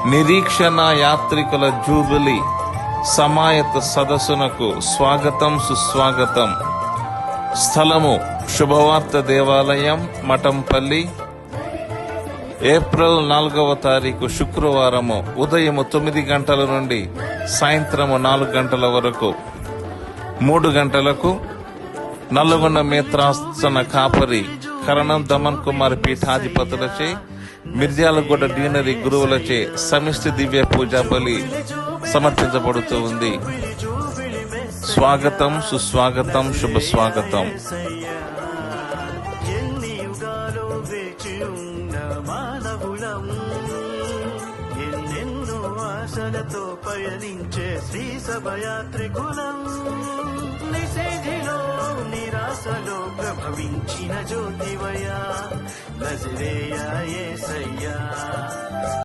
నిరీక్షణ యాత్రికుల జూబిలీ సమాయత్త సదస్సునకు స్వాగతం సుస్వాగతం. స్థలము శుభవార్త దేవాలయం, మఠంపల్లి. ఏప్రిల్ 4వ తారీఖు శుక్రవారము ఉదయం 9 గంటల నుండి సాయంత్రము 4 గంటల వరకు. 3 గంటలకు నల్గొండ మేత్రాసన కాపరి కరణం దమన్ కుమార్ పీఠాధిపతులచే, మిర్యాలగూడ డీనరీ గురువులచే సమిష్టి దివ్య పూజా బలి సమర్పించబడుతూ ఉంది. స్వాగతం సుస్వాగతం శుభ స్వాగతం. ఎన్నెన్నో ఆశలతో పయనించే శ్రీ సభయాత్రికులం, నిషేధిలో నిరాశలో ప్రభవించిన జ్యోతివయ నజరేయ యేసయ్యా.